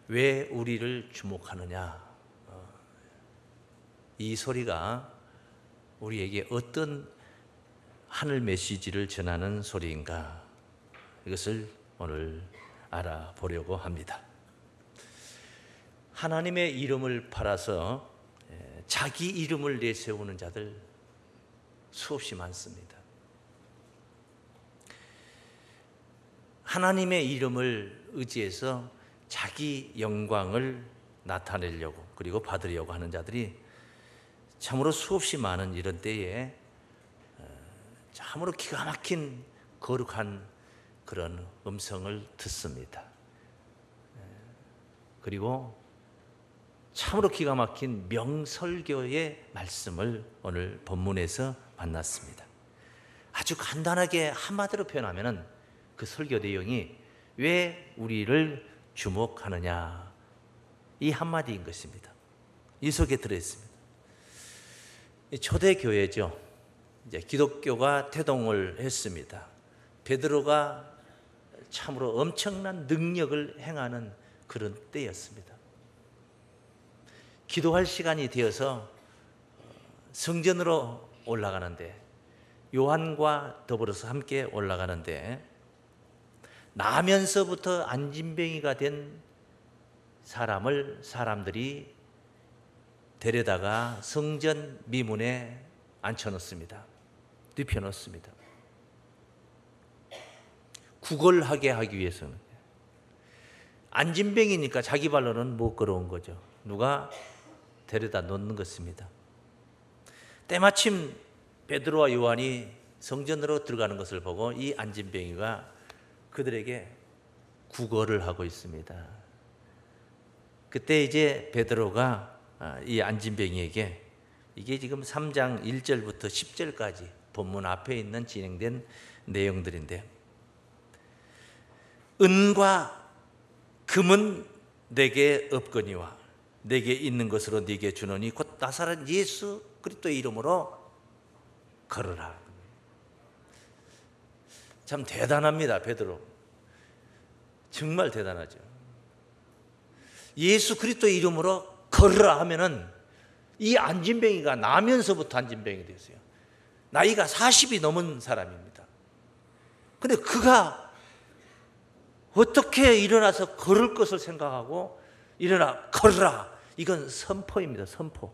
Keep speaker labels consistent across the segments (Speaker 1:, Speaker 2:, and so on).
Speaker 1: 왜 우리를 주목하느냐? 이 소리가 우리에게 어떤 하늘 메시지를 전하는 소리인가? 이것을 오늘 알아보려고 합니다. 하나님의 이름을 팔아서 자기 이름을 내세우는 자들 수없이 많습니다. 하나님의 이름을 의지해서 자기 영광을 나타내려고 그리고 받으려고 하는 자들이 참으로 수없이 많은 이런 때에 참으로 기가 막힌 거룩한 그런 음성을 듣습니다. 그리고 참으로 기가 막힌 명설교의 말씀을 오늘 본문에서 만났습니다. 아주 간단하게 한마디로 표현하면 그 설교 내용이 왜 우리를 주목하느냐, 이 한마디인 것입니다. 이 속에 들어있습니다. 초대교회죠. 이제 기독교가 태동을 했습니다. 베드로가 참으로 엄청난 능력을 행하는 그런 때였습니다. 기도할 시간이 되어서 성전으로 올라가는데, 요한과 더불어서 함께 올라가는데, 나면서부터 안진뱅이가 된 사람들이 데려다가 성전 미문에 앉혀놓습니다. 눕혀놓습니다. 구걸하게 하기 위해서는. 안진뱅이니까 자기 발로는 못 걸어온 거죠. 누가 데려다 놓는 것입니다. 때마침 베드로와 요한이 성전으로 들어가는 것을 보고 이 안진뱅이가 그들에게 구걸을 하고 있습니다. 그때 이제 베드로가 이 안진뱅이에게, 이게 지금 3장 1절부터 10절까지 본문 앞에 있는 진행된 내용들인데, 은과 금은 내게 없거니와 내게 있는 것으로 네게 주노니 곧 나사렛 예수 그리스도의 이름으로 걸으라. 참 대단합니다. 베드로 정말 대단하죠. 예수 그리스도의 이름으로 걸으라 하면은 이 안진뱅이가 나면서부터 안진뱅이 됐어요. 나이가 40이 넘은 사람입니다. 근데 그가 어떻게 일어나서 걸을 것을 생각하고 일어나 걸으라, 이건 선포입니다. 선포.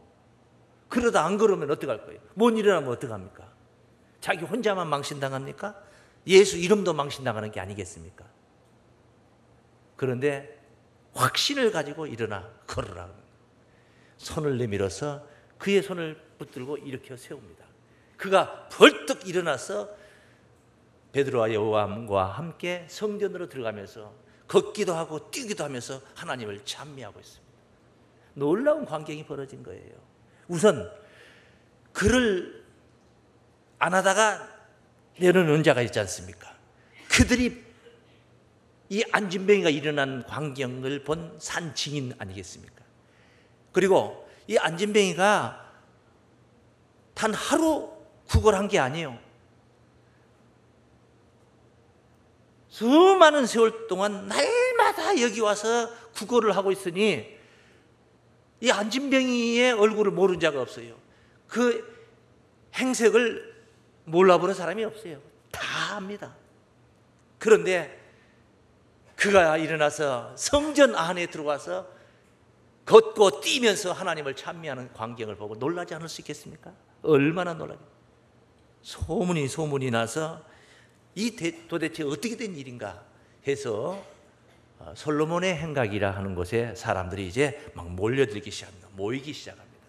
Speaker 1: 그러다 안 걸으면 어떡할 거예요? 못 일어나면 어떡합니까? 자기 혼자만 망신당합니까? 예수 이름도 망신당하는 게 아니겠습니까? 그런데 확신을 가지고 일어나 걸으라. 손을 내밀어서 그의 손을 붙들고 일으켜 세웁니다. 그가 벌떡 일어나서 베드로와 요한과 함께 성전으로 들어가면서 걷기도 하고 뛰기도 하면서 하나님을 찬미하고 있습니다. 놀라운 광경이 벌어진 거예요. 우선 그를 안 하다가 내려놓은 자가 있지 않습니까? 그들이 이 안진뱅이가 일어난 광경을 본 산 증인 아니겠습니까? 그리고 이 안진뱅이가 단 하루 구걸한 게 아니에요. 수많은 세월 동안 날마다 여기 와서 구걸을 하고 있으니 이 안진뱅이의 얼굴을 모르는 자가 없어요. 그 행색을 몰라보는 사람이 없어요. 다 압니다. 그런데 그가 일어나서 성전 안에 들어와서 걷고 뛰면서 하나님을 찬미하는 광경을 보고 놀라지 않을 수 있겠습니까? 얼마나 놀라겠어요. 소문이 나서 도대체 어떻게 된 일인가 해서 솔로몬의 행각이라 하는 곳에 사람들이 이제 막 몰려들기 시작합니다. 모이기 시작합니다.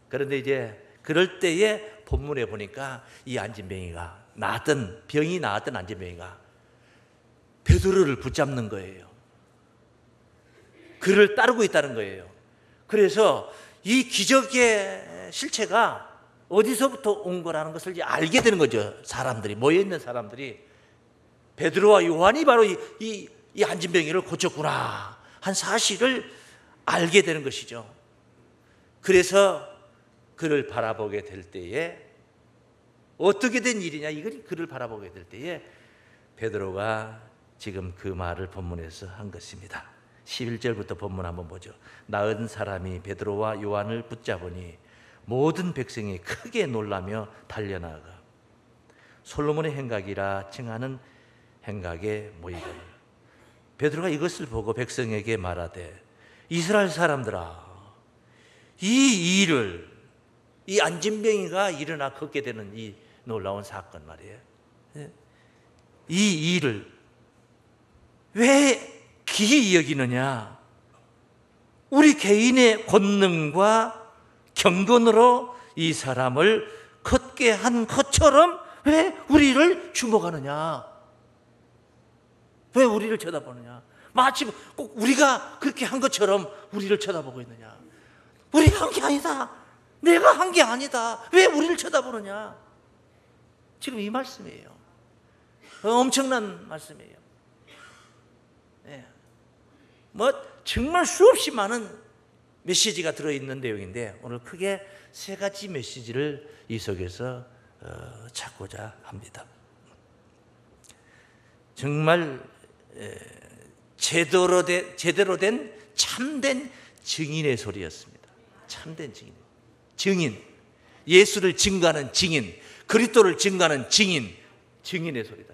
Speaker 1: 그런데 이제 그럴 때에 본문에 보니까 이 안진뱅이가 병이 나았던 안진뱅이가 베드로를 붙잡는 거예요. 그를 따르고 있다는 거예요. 그래서 이 기적의 실체가 어디서부터 온 거라는 것을 이제 알게 되는 거죠. 사람들이, 모여있는 사람들이 베드로와 요한이 바로 이 안진뱅이를 고쳤구나 한 사실을 알게 되는 것이죠. 그래서 그를 바라보게 될 때에 어떻게 된 일이냐, 이걸 그를 바라보게 될 때에 베드로가 지금 그 말을 본문에서 한 것입니다. 11절부터 본문 한번 보죠. 나은 사람이 베드로와 요한을 붙잡으니 모든 백성이 크게 놀라며 달려나가 솔로몬의 행각이라 칭하는 행각에 모이거늘. 베드로가 이것을 보고 백성에게 말하되 이스라엘 사람들아, 이 일을, 이 안진병이가 일어나 걷게 되는 이 놀라운 사건 말이에요. 이 일을 왜 기이 여기느냐? 우리 개인의 권능과 경건으로 이 사람을 걷게 한 것처럼 왜 우리를 주목하느냐? 왜 우리를 쳐다보느냐? 마치 꼭 우리가 그렇게 한 것처럼 우리를 쳐다보고 있느냐? 우리가 한 게 아니다. 내가 한 게 아니다. 왜 우리를 쳐다보느냐? 지금 이 말씀이에요. 엄청난 말씀이에요. 네. 뭐 정말 수없이 많은 메시지가 들어있는 내용인데 오늘 크게 세 가지 메시지를 이 속에서 찾고자 합니다. 정말 제대로 된 참된 증인의 소리였습니다. 참된 증인, 예수를 증거하는 증인, 그리스도를 증거하는 증인의 소리다.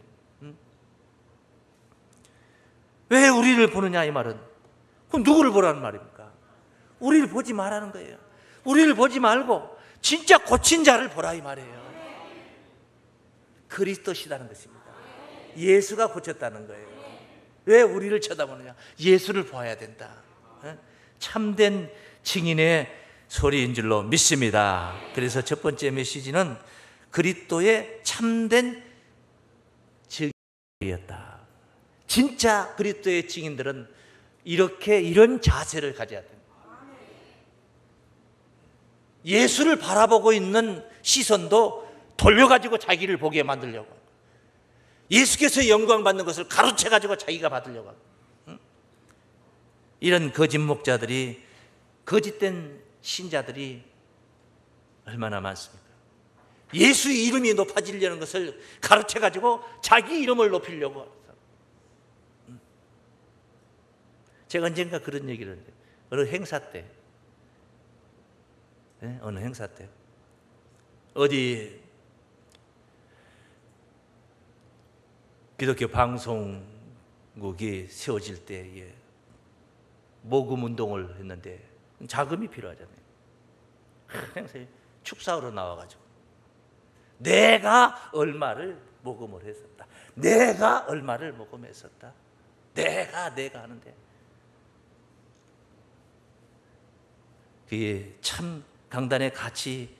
Speaker 1: 왜 우리를 보느냐 이 말은, 그럼 누구를 보라는 말입니까? 우리를 보지 말라는 거예요. 우리를 보지 말고 진짜 고친 자를 보라 이 말이에요. 그리스도시다는 것입니다. 예수가 고쳤다는 거예요. 왜 우리를 쳐다보느냐? 예수를 보아야 된다. 참된 증인의 소리인 줄로 믿습니다. 그래서 첫 번째 메시지는 그리스도의 참된 증인이었다. 진짜 그리스도의 증인들은 이런 자세를 가져야 됩니다. 예수를 바라보고 있는 시선도 돌려가지고 자기를 보게 만들려고, 예수께서 영광 받는 것을 가로채가지고 자기가 받으려고 하고, 이런 거짓 목자들이, 거짓된 신자들이 얼마나 많습니까? 예수 이름이 높아지려는 것을 가로채가지고 자기 이름을 높이려고 합니다. 제가 언젠가 그런 얘기를 했는데, 어느 행사 때, 어디 기독교 방송국이 세워질 때에 모금 운동을 했는데 자금이 필요하잖아요. 행사에 축사로 나와가지고 내가 얼마를 모금을 했었다. 내가 얼마를 모금했었다. 내가 하는데 그게 참 강단에 같이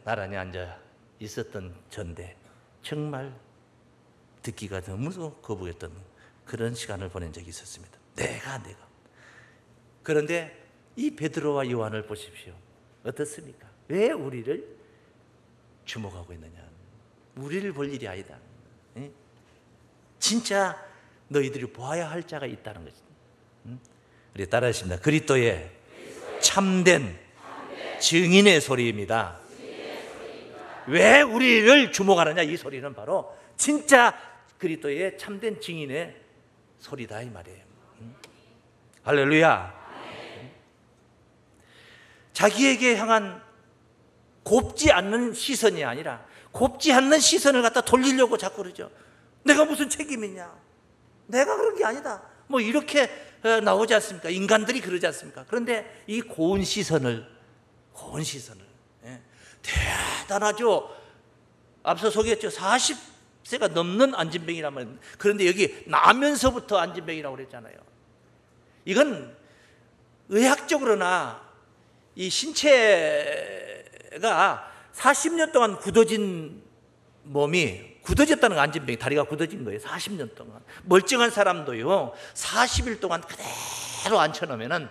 Speaker 1: 나란히 앉아 있었던 전데 정말 듣기가 너무 거부했던 그런 시간을 보낸 적이 있었습니다. 내가. 그런데 이 베드로와 요한을 보십시오. 어떻습니까? 왜 우리를 주목하고 있느냐? 우리를 볼 일이 아니다. 진짜 너희들이 보아야 할 자가 있다는 것입니다. 우리 따라하십니다. 그리스도의 참된 증인의 소리입니다. 왜 우리를 주목하느냐? 이 소리는 바로 진짜 그리스도의 참된 증인의 소리다 이 말이에요. 할렐루야. 자기에게 향한 곱지 않는 시선이 아니라 곱지 않는 시선을 갖다 돌리려고 자꾸 그러죠. 내가 무슨 책임이 있냐? 내가 그런 게 아니다. 뭐 이렇게 나오지 않습니까? 인간들이 그러지 않습니까? 그런데 이 고운 시선을 대단하죠. 앞서 소개했죠. 40세가 넘는 안진병이란 말입니다. 그런데 여기 나면서부터 안진병이라고 그랬잖아요. 이건 의학적으로나 이 신체가 40년 동안 굳어진 몸이, 굳어졌다는 거, 안진병이 다리가 굳어진 거예요. 40년 동안. 멀쩡한 사람도요 40일 동안 그대로 앉혀놓으면은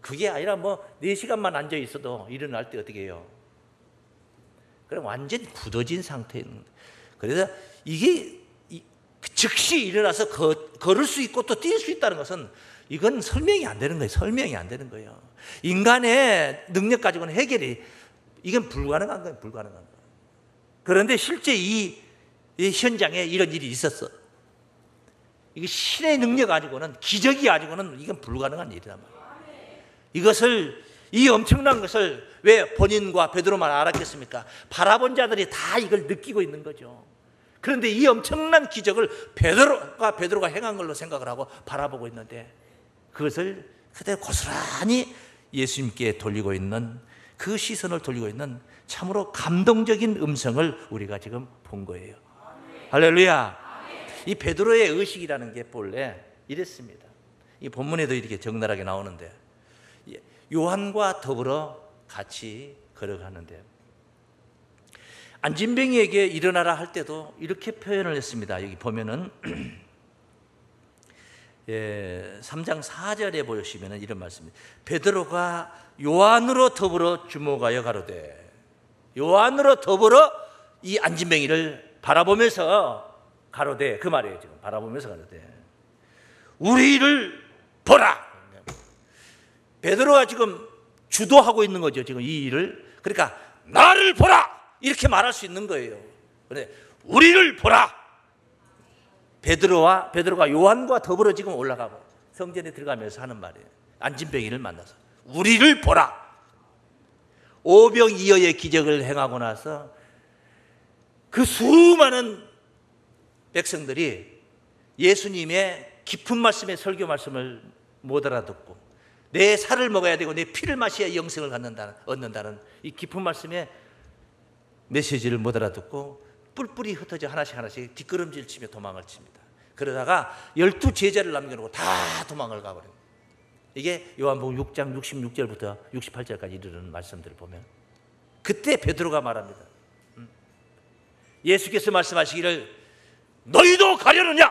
Speaker 1: 그게 아니라 뭐 4시간만 앉아 있어도 일어날 때 어떻게 해요? 그럼 완전 굳어진 상태인. 그래서 이게 즉시 일어나서 걸을 수 있고 또 뛸 수 있다는 것은 이건 설명이 안 되는 거예요. 설명이 안 되는 거예요. 인간의 능력 가지고는 해결이, 이건 불가능한 거예요. 불가능한 거예요. 그런데 실제 이 현장에 이런 일이 있었어. 이게 신의 능력 가지고는, 기적이 가지고는 이건 불가능한 일이란 말이에요. 이것을, 이 엄청난 것을 왜 본인과 베드로만 알았겠습니까? 바라본 자들이 다 이걸 느끼고 있는 거죠. 그런데 이 엄청난 기적을 베드로가 행한 걸로 생각을 하고 바라보고 있는데, 그것을 그대로 고스란히 예수님께 돌리고 있는, 그 시선을 돌리고 있는 참으로 감동적인 음성을 우리가 지금 본 거예요. 할렐루야. 이 베드로의 의식이라는 게 본래 이랬습니다. 이 본문에도 이렇게 적나라하게 나오는데, 요한과 더불어 같이 걸어가는데, 안진뱅이에게 일어나라 할 때도 이렇게 표현을 했습니다. 여기 보면은 3장 4절에 보시면 이런 말씀입니다. 베드로가 요한으로 더불어 주목하여 가로되, 요한으로 더불어 이 안진뱅이를 바라보면서 가로되, 그 말이에요. 지금 바라보면서 가로되, 우리를 보라. 베드로가 지금 주도하고 있는 거죠. 지금 이 일을. 그러니까 나를 보라 이렇게 말할 수 있는 거예요. 그런데 우리를 보라. 베드로가 요한과 더불어 지금 올라가고 성전에 들어가면서 하는 말이에요. 안진뱅이를 만나서 우리를 보라. 오병이어의 기적을 행하고 나서 그 수많은 백성들이 예수님의 깊은 말씀의 설교 말씀을 못 알아듣고, 내 살을 먹어야 되고 내 피를 마셔야 영생을 얻는다는 이 깊은 말씀의 메시지를 못 알아듣고 뿔뿔이 흩어져 하나씩 뒷걸음질 치며 도망을 칩니다. 그러다가 12 제자를 남겨놓고 다 도망을 가버립니다. 이게 요한복음 6장 66절부터 68절까지 이르는 말씀들을 보면, 그때 베드로가 말합니다. 예수께서 말씀하시기를 너희도 가려느냐?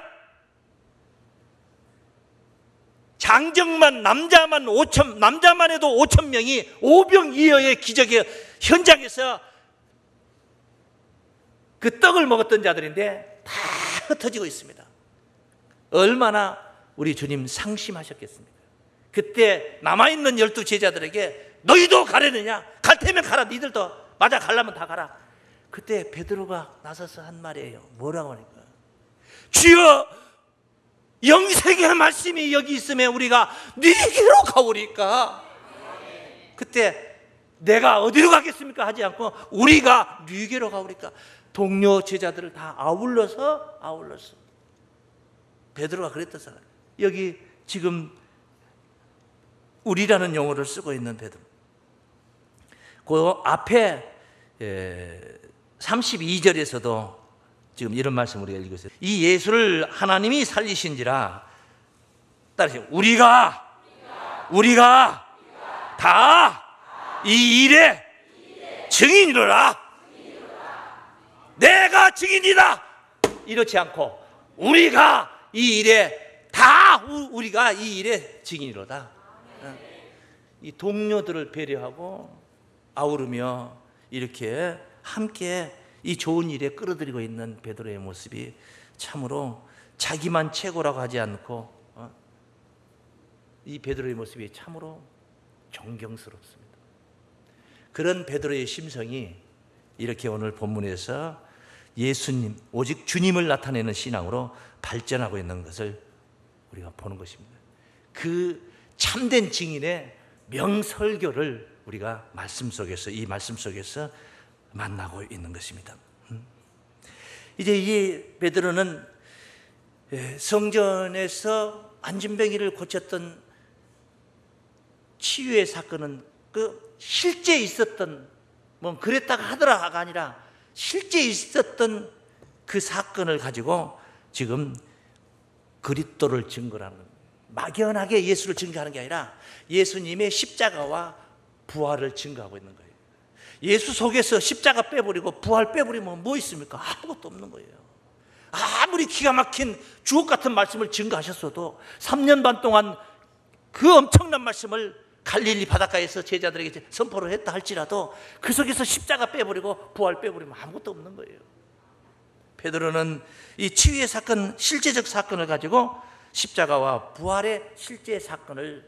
Speaker 1: 장정만 남자만 해도 5,000명이 오병이어의 기적의 현장에서 그 떡을 먹었던 자들인데 다 흩어지고 있습니다. 얼마나 우리 주님 상심하셨겠습니까? 그때 남아있는 12 제자들에게 너희도 가려느냐? 갈 테면 가라. 니들도 맞아 가려면 다 가라. 그때 베드로가 나서서 한 말이에요. 뭐라고 하니까, 주여, 영생의 말씀이 여기 있으면 우리가 네게로 가오리까. 그때 내가 어디로 가겠습니까 하지 않고 우리가 네게로 가오리까. 동료 제자들을 다 아울러서 베드로가 그랬던 사람. 여기 지금 우리라는 용어를 쓰고 있는 베드로. 그 앞에 32절에서도 지금 이런 말씀 우리가 읽고 있어요. 이 예수를 하나님이 살리신지라, 따라서 우리가 다 이 일에 증인이로라. 내가 증인이다. 이렇지 않고 우리가 이 일에 증인이로다. 이 동료들을 배려하고 아우르며 이렇게 함께 이 좋은 일에 끌어들이고 있는 베드로의 모습이 참으로 자기만 최고라고 하지 않고 이 베드로의 모습이 참으로 존경스럽습니다. 그런 베드로의 심성이 이렇게 오늘 본문에서 예수님, 오직 주님을 나타내는 신앙으로 발전하고 있는 것을 우리가 보는 것입니다. 그 참된 증인의 명설교를 우리가 이 말씀 속에서 만나고 있는 것입니다. 이제 이 베드로는 성전에서 안진뱅이를 고쳤던 치유의 사건은 그 실제 있었던, 뭐 그랬다가 하더라가 아니라 실제 있었던 그 사건을 가지고 지금 그리스도를 증거하는, 막연하게 예수를 증거하는 게 아니라 예수님의 십자가와 부활을 증거하고 있는 거예요. 예수 속에서 십자가 빼버리고 부활 빼버리면 뭐 있습니까? 아무것도 없는 거예요. 아무리 기가 막힌 주옥 같은 말씀을 증거하셨어도 3년 반 동안 그 엄청난 말씀을 갈릴리 바닷가에서 제자들에게 선포를 했다 할지라도 그 속에서 십자가 빼버리고 부활 빼버리면 아무것도 없는 거예요. 베드로는 이 치유의 사건, 실제적 사건을 가지고 십자가와 부활의 실제 사건을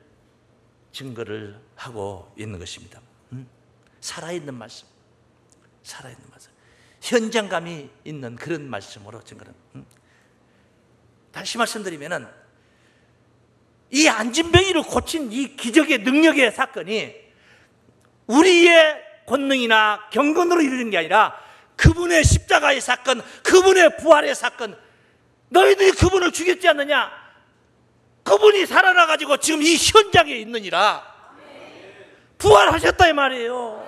Speaker 1: 증거를 하고 있는 것입니다. 살아있는 말씀, 현장감이 있는 그런 말씀으로 증거는. 다시 말씀드리면은 이 안진뱅이를 고친 이 기적의 능력의 사건이 우리의 권능이나 경건으로 이루는 게 아니라 그분의 십자가의 사건, 그분의 부활의 사건. 너희들이 그분을 죽였지 않느냐? 그분이 살아나가지고 지금 이 현장에 있느니라. 부활하셨다 이 말이에요.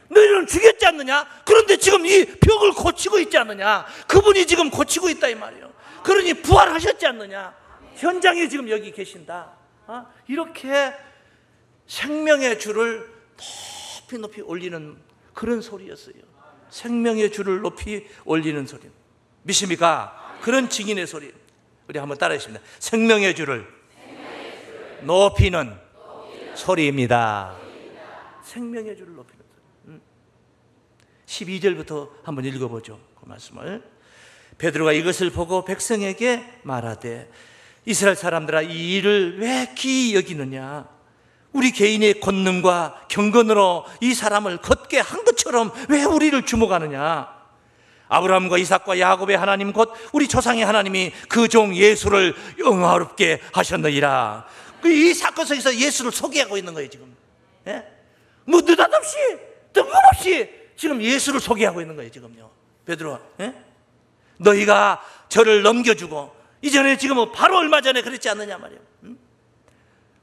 Speaker 1: 너희는 죽였지 않느냐? 그런데 지금 이 벽을 고치고 있지 않느냐? 그분이 지금 고치고 있다 이 말이에요. 그러니 부활하셨지 않느냐? 현장에 지금 여기 계신다. 이렇게 생명의 주를 높이 높이 올리는 그런 소리였어요. 생명의 주를 높이 올리는 소리. 믿습니까? 그런 증인의 소리. 우리 한번 따라하십니다. 생명의 주를 높이는 소리입니다. 생명의 주를 높이는 소리. 12절부터 한번 읽어보죠. 그 말씀을. 베드로가 이것을 보고 백성에게 말하되 이스라엘 사람들아, 이 일을 왜 기이 여기느냐? 우리 개인의 권능과 경건으로 이 사람을 걷게 한 것처럼 왜 우리를 주목하느냐? 아브라함과 이삭과 야곱의 하나님 곧 우리 조상의 하나님이 그 종 예수를 영화롭게 하셨느니라. 이 사건 속에서 예수를 소개하고 있는 거예요 지금. 예? 뭐 느닷없이 뜬금없이 지금 예수를 소개하고 있는 거예요 지금요. 베드로가. 예? 너희가 저를 넘겨주고, 이전에 지금 바로 얼마 전에 그랬지 않느냐 말이에요.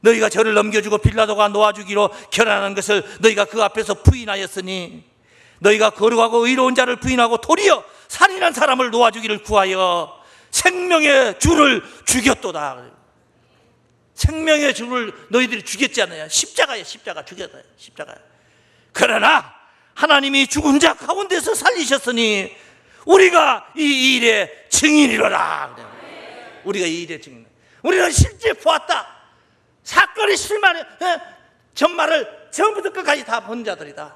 Speaker 1: 너희가 저를 넘겨주고 빌라도가 놓아주기로 결단한 것을 너희가 그 앞에서 부인하였으니, 너희가 거룩하고 의로운 자를 부인하고 도리어 살인한 사람을 놓아주기를 구하여 생명의 주를 죽였도다. 생명의 주를 너희들이 죽였지 않느냐? 십자가에 십자가 죽였다. 십자가. 그러나 하나님이 죽은 자 가운데서 살리셨으니 우리가 이 일의 증인이로라. 우리가 이 일의 증인. 우리는 실제 보았다. 사건의 실마리, 전말을 처음부터 끝까지 다 본 자들이다.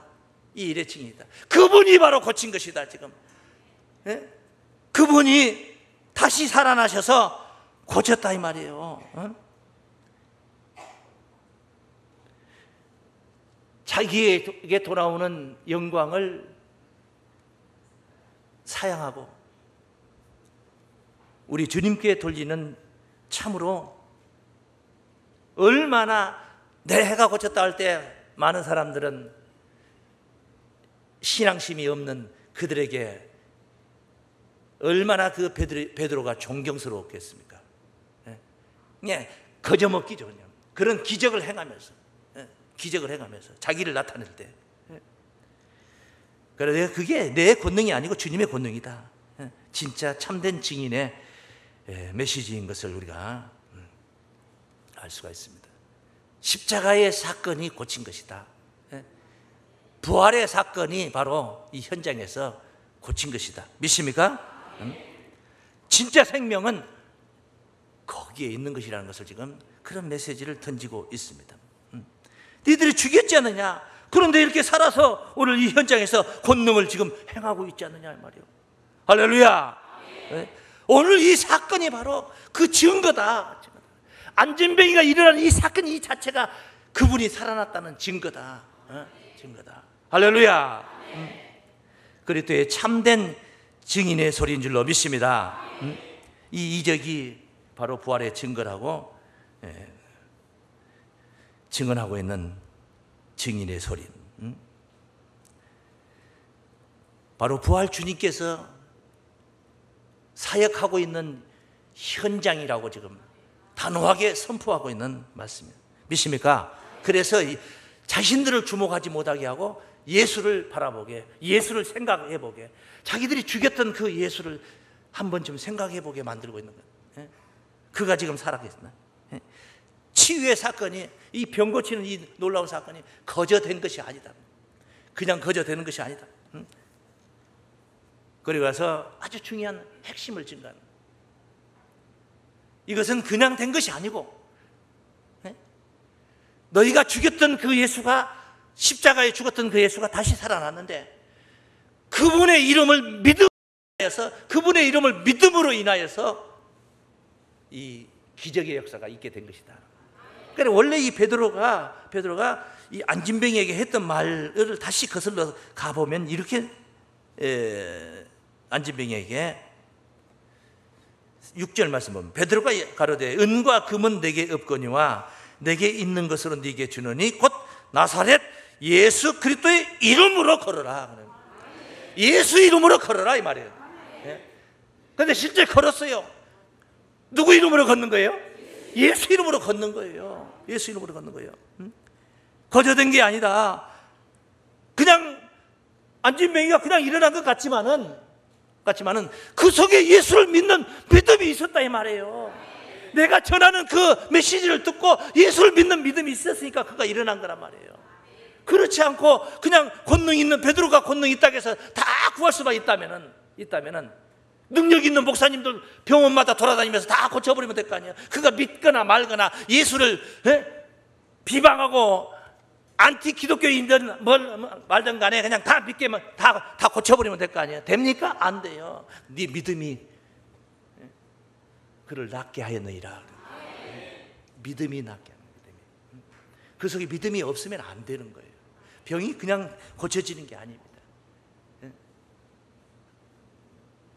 Speaker 1: 이 일의 증인이다. 그분이 바로 고친 것이다 지금. 그분이 다시 살아나셔서 고쳤다 이 말이에요. 자기에게 돌아오는 영광을 사양하고 우리 주님께 돌리는, 참으로 얼마나 내 해가 고쳤다 할 때 많은 사람들은 신앙심이 없는 그들에게 얼마나 그 베드로가 존경스러웠겠습니까? 그냥 거저먹기죠. 그냥 그런 기적을 행하면서, 기적을 행하면서 자기를 나타낼 때. 그래서 그게 내 권능이 아니고 주님의 권능이다. 진짜 참된 증인의 메시지인 것을 우리가 알 수가 있습니다. 십자가의 사건이 고친 것이다. 부활의 사건이 바로 이 현장에서 고친 것이다. 믿습니까? 진짜 생명은 거기에 있는 것이라는 것을 지금 그런 메시지를 던지고 있습니다. 너희들이 죽였지 않느냐? 그런데 이렇게 살아서 오늘 이 현장에서 권능을 지금 행하고 있지 않느냐 말이에요. 할렐루야. 오늘 이 사건이 바로 그 증거다. 안진뱅이가 일어난 이 사건 이 자체가 그분이 살아났다는 증거다. 증거다. 할렐루야. 그리스도의 참된 증인의 소리인 줄로 믿습니다. 이 이적이 바로 부활의 증거라고 증언하고 있는 증인의 소리. 바로 부활 주님께서 사역하고 있는 현장이라고 지금 단호하게 선포하고 있는 말씀입니다. 믿습니까? 그래서 자신들을 주목하지 못하게 하고 예수를 바라보게, 예수를 생각해 보게, 자기들이 죽였던 그 예수를 한 번쯤 생각해 보게 만들고 있는 거예요. 그가 지금 살아계시나? 치유의 사건이, 이 병 고치는 이 놀라운 사건이 거저된 것이 아니다. 그냥 거저되는 것이 아니다. 그리고 나서 아주 중요한 핵심을 증거하는, 이것은 그냥 된 것이 아니고 너희가 죽였던 그 예수가, 십자가에 죽었던 그 예수가 다시 살아났는데 그분의 이름을 믿음으로 인하여서, 그분의 이름을 믿음으로 인하여서 이 기적의 역사가 있게 된 것이다. 그러니까 원래 이 베드로가 이 안진뱅이에게 했던 말을 다시 거슬러 가보면 이렇게 안진뱅이에게 6절 말씀 보면 베드로가 가로되 은과 금은 내게 없거니와 내게 있는 것으로 네게 주노니 곧 나사렛 예수 그리스도의 이름으로 걸어라. 예수 이름으로 걸어라 이 말이에요. 그런데 실제 걸었어요. 누구 이름으로 걷는 거예요? 예수 이름으로 걷는 거예요. 예수 이름으로 걷는 거예요. 거저된 게 아니다. 그냥 안진뱅이가 그냥 일어난 것 같지만은 그 속에 예수를 믿는 믿음이 있었다 이 말이에요. 내가 전하는 그 메시지를 듣고 예수를 믿는 믿음이 있었으니까 그가 일어난 거란 말이에요. 그렇지 않고 그냥 권능 있는 베드로가 권능 있다고 해서 다 구할 수만 있다면은 능력 있는 목사님들 병원마다 돌아다니면서 다 고쳐버리면 될 거 아니에요. 그가 믿거나 말거나 예수를 비방하고 안티 기독교인든 말든 간에 그냥 다 믿게만 다 고쳐버리면 될 거 아니에요. 됩니까? 안 돼요. 네 믿음이 그를 낫게 하였느니라. 믿음이 낫게 하는 믿음이. 그 속에 믿음이 없으면 안 되는 거예요. 병이 그냥 고쳐지는 게 아닙니다.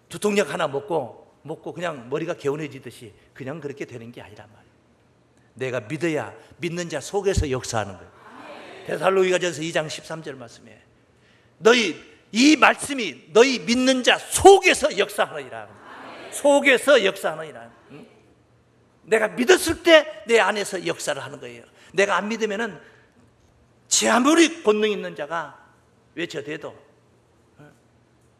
Speaker 1: 두통약 하나 먹고 그냥 머리가 개운해지듯이 그냥 그렇게 되는 게 아니란 말이에요. 내가 믿어야 믿는 자 속에서 역사하는 거예요. 데살로니가전서 2장 13절 말씀에 이 말씀이 너희 믿는 자 속에서 역사하느니라. 속에서 역사하느니라. 내가 믿었을 때 내 안에서 역사를 하는 거예요. 내가 안 믿으면은 아무리 본능 있는 자가 외쳐대도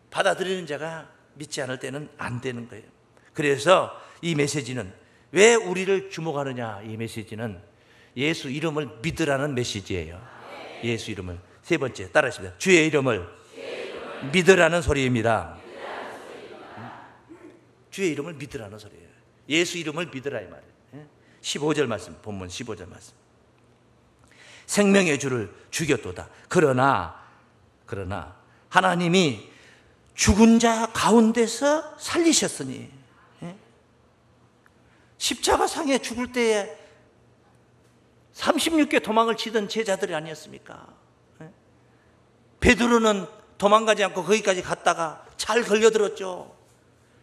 Speaker 1: 받아들이는 자가 믿지 않을 때는 안 되는 거예요. 그래서 이 메시지는 왜 우리를 주목하느냐? 이 메시지는 예수 이름을 믿으라는 메시지예요. 예수 이름을. 세 번째 따라하십니다. 주의 이름을 믿으라는 소리입니다. 주의 이름을 믿으라는 소리예요. 예수 이름을 믿으라 이 말이에요. 15절 말씀, 본문 15절 말씀. 생명의 주를 죽였도다. 그러나 하나님이 죽은 자 가운데서 살리셨으니, 십자가상에 죽을 때에 36개 도망을 치던 제자들이 아니었습니까? 베드로는 도망가지 않고 거기까지 갔다가 잘 걸려들었죠.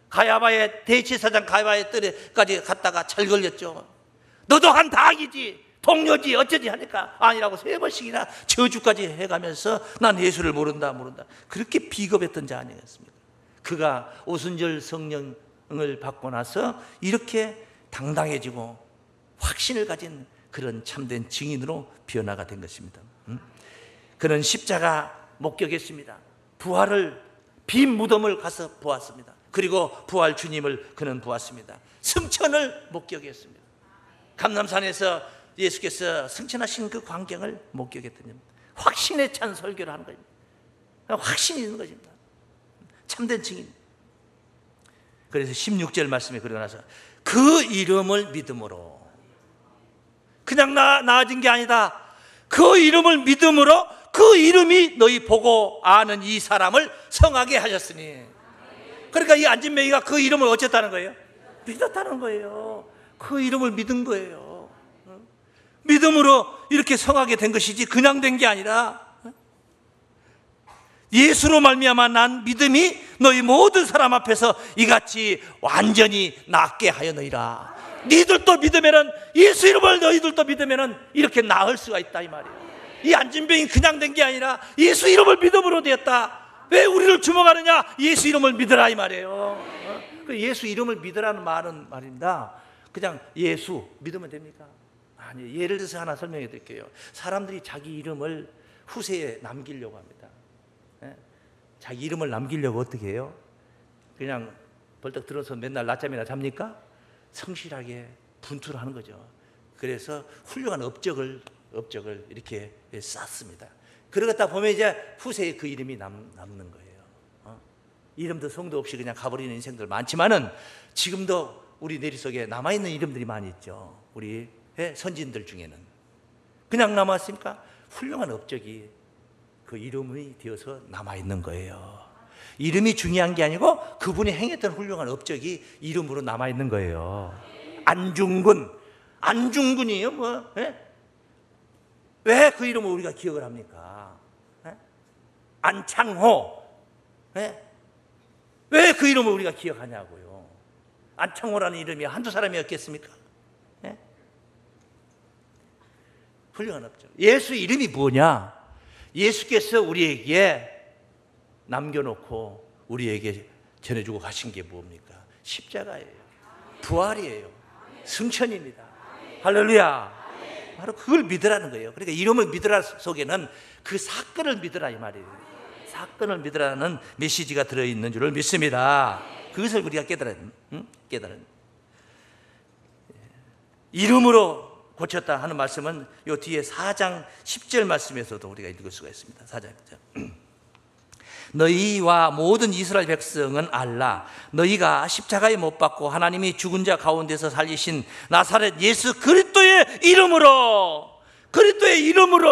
Speaker 1: 가야바의 대제사장 가야바의 뜰에까지 갔다가 잘 걸렸죠. 너도 한 당이지 동료지 어쩌지 하니까 아니라고 3번씩이나 저주까지 해가면서 난 예수를 모른다. 그렇게 비겁했던 자 아니겠습니까? 그가 오순절 성령을 받고 나서 이렇게 당당해지고 확신을 가진 그런 참된 증인으로 변화가 된 것입니다. 그는 십자가 목격했습니다. 부활을 빈 무덤을 가서 보았습니다. 그리고 부활 주님을 그는 보았습니다. 승천을 목격했습니다. 감람산에서 예수께서 승천하신 그 광경을 목격했더니 확신에 찬 설교를 하는 겁니다. 확신이 있는 것입니다. 참된 증인. 그래서 16절 말씀에 그러고 나서 그 이름을 믿음으로, 그냥 나아진 게 아니다. 그 이름을 믿음으로 그 이름이 너희 보고 아는 이 사람을 성하게 하셨으니. 그러니까 이 안진뱅이가 그 이름을 어쨌다는 거예요? 믿었다는 거예요. 그 이름을 믿은 거예요. 믿음으로 이렇게 성하게 된 것이지 그냥 된 게 아니라 예수로 말미암아 난 믿음이 너희 모든 사람 앞에서 이같이 완전히 낫게 하였느니라. 너희들도 믿으면은, 예수 이름을 너희들도 믿으면은 이렇게 나을 수가 있다 이 말이에요. 이 안진병이 그냥 된 게 아니라 예수 이름을 믿음으로 되었다. 왜 우리를 주목하느냐? 예수 이름을 믿으라 이 말이에요. 그 예수 이름을 믿으라는 말은 말입니다. 그냥 예수 믿으면 됩니까? 아니, 예를 들어서 하나 설명해 드릴게요. 사람들이 자기 이름을 후세에 남기려고 합니다. 자기 이름을 남기려고 어떻게 해요? 그냥 벌떡 들어서 맨날 낮잠이나 잡니까? 성실하게 분투를 하는 거죠. 그래서 훌륭한 업적을 이렇게 쌓습니다. 그러다 보면 이제 후세에 그 이름이 남는 거예요. 이름도 성도 없이 그냥 가버리는 인생들 많지만은 지금도 우리 내리속에 남아있는 이름들이 많이 있죠. 우리 선진들 중에는. 그냥 남았습니까? 훌륭한 업적이 그 이름이 되어서 남아있는 거예요. 이름이 중요한 게 아니고 그분이 행했던 훌륭한 업적이 이름으로 남아있는 거예요. 안중근이요 뭐? 왜 그 이름을 우리가 기억을 합니까? 안창호, 왜 그 이름을 우리가 기억하냐고요. 안창호라는 이름이 한두 사람이었겠습니까? 예? 훌륭한 업적. 예수 이름이 뭐냐? 예수께서 우리에게 남겨놓고 우리에게 전해주고 가신 게 뭡니까? 십자가예요. 부활이에요. 승천입니다. 할렐루야. 바로 그걸 믿으라는 거예요. 그러니까 이름을 믿으라 속에는 그 사건을 믿으라 이 말이에요. 사건을 믿으라는 메시지가 들어있는 줄을 믿습니다. 그것을 우리가 깨달은 이름으로 고쳤다 하는 말씀은 요 뒤에 4장 10절 말씀에서도 우리가 읽을 수가 있습니다. 4장 10절. 너희와 모든 이스라엘 백성은 알라. 너희가 십자가에 못 박고 하나님이 죽은 자 가운데서 살리신 나사렛 예수 그리스도의 이름으로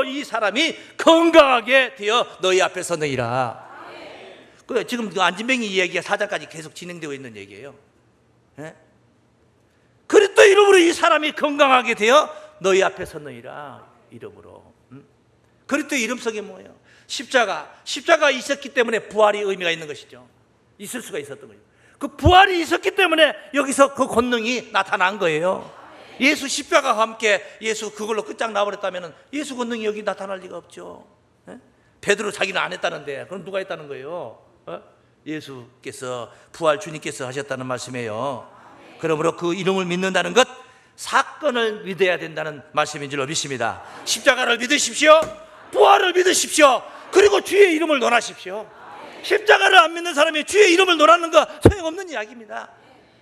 Speaker 1: 이 사람이 건강하게 되어 너희 앞에 서느니라. 지금 그 안진뱅이 이야기가 4장까지 계속 진행되고 있는 얘기예요. 예? 그리스도의 이름으로 이 사람이 건강하게 되어 너희 앞에 서느니라. 이름으로. 그리스도의 이름 속에 뭐예요? 십자가 있었기 때문에 부활이 의미가 있는 것이죠. 있을 수가 있었던 거예요. 그 부활이 있었기 때문에 여기서 그 권능이 나타난 거예요. 예수 십자가와 함께 예수 그걸로 끝장나버렸다면 예수 권능이 여기 나타날 리가 없죠. 베드로 자기는 안 했다는데 그럼 누가 했다는 거예요? 예수께서 부활 주님께서 하셨다는 말씀이에요. 그러므로 그 이름을 믿는다는 것, 사건을 믿어야 된다는 말씀인 줄로 믿습니다. 십자가를 믿으십시오. 부활을 믿으십시오. 그리고 주의 이름을 논하십시오. 십자가를 안 믿는 사람이 주의 이름을 논하는 거 소용없는 이야기입니다.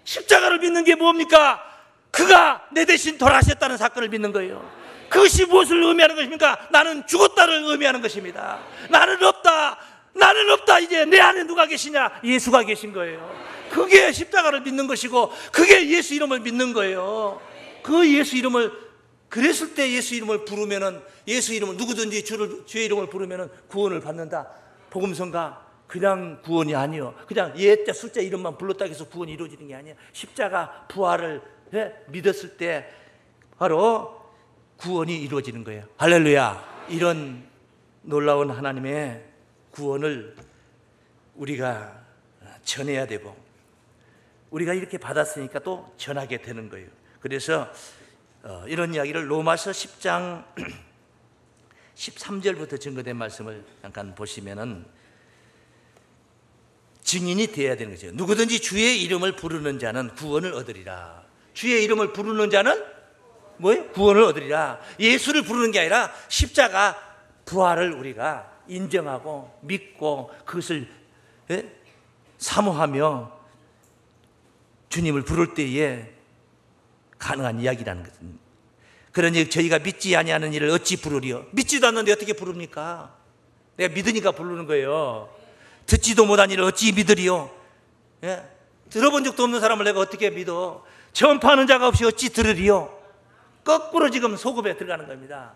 Speaker 1: 십자가를 믿는 게 뭡니까? 그가 내 대신 돌아가셨다는 사건을 믿는 거예요. 그것이 무엇을 의미하는 것입니까? 나는 죽었다를 의미하는 것입니다. 나는 없다. 이제 내 안에 누가 계시냐? 예수가 계신 거예요. 그게 십자가를 믿는 것이고 그게 예수 이름을 믿는 거예요. 그 예수 이름을 그랬을 때 예수 이름을 부르면은 예수 이름을 누구든지 주의 이름을 부르면은 구원을 받는다. 복음성가 그냥 구원이 아니요. 그냥 예자 숫자 이름만 불렀다 해서 구원이 이루어지는 게 아니야. 십자가 부활을 믿었을 때 바로 구원이 이루어지는 거예요. 할렐루야. 이런 놀라운 하나님의 구원을 우리가 전해야 되고 우리가 이렇게 받았으니까 또 전하게 되는 거예요. 그래서 이런 이야기를 로마서 10장 13절부터 증거된 말씀을 잠깐 보시면은 증인이 되어야 되는 거죠. 누구든지 주의 이름을 부르는 자는 구원을 얻으리라. 주의 이름을 부르는 자는 뭐예요? 구원을 얻으리라. 예수를 부르는 게 아니라 십자가 부활을 우리가 인정하고 믿고 그것을 사모하며 주님을 부를 때에 가능한 이야기라는 것입니다. 그러니 저희가 믿지 아니하는 일을 어찌 부르리요? 믿지도 않는데 어떻게 부릅니까? 내가 믿으니까 부르는 거예요. 듣지도 못한 일을 어찌 믿으리요? 들어본 적도 없는 사람을 내가 어떻게 믿어? 전파하는 자가 없이 어찌 들으리요? 거꾸로 지금 소급에 들어가는 겁니다.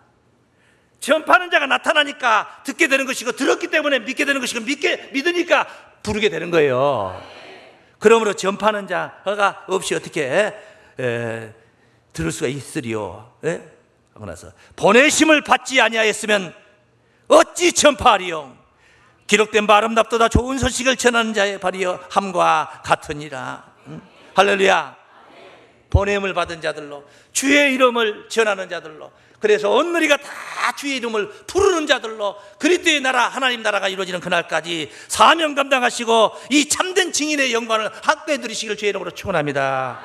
Speaker 1: 전파하는 자가 나타나니까 듣게 되는 것이고 들었기 때문에 믿게 되는 것이고 믿으니까 부르게 되는 거예요. 그러므로 전파하는 자가 없이 어떻게 들을 수가 있으리요? 하고 나서 보내심을 받지 아니하였으면 어찌 전파하리요? 기록된 바 아름답도다 좋은 소식을 전하는 자의 발이여 함과 같으니라. 할렐루야. 보냄을 받은 자들로 주의 이름을 전하는 자들로 그래서 온 너희가 다 주의 이름을 부르는 자들로 그리스도의 나라 하나님 나라가 이루어지는 그날까지 사명 감당하시고 이 참된 증인의 영광을 함께 누리시기를 주의 이름으로 축원합니다.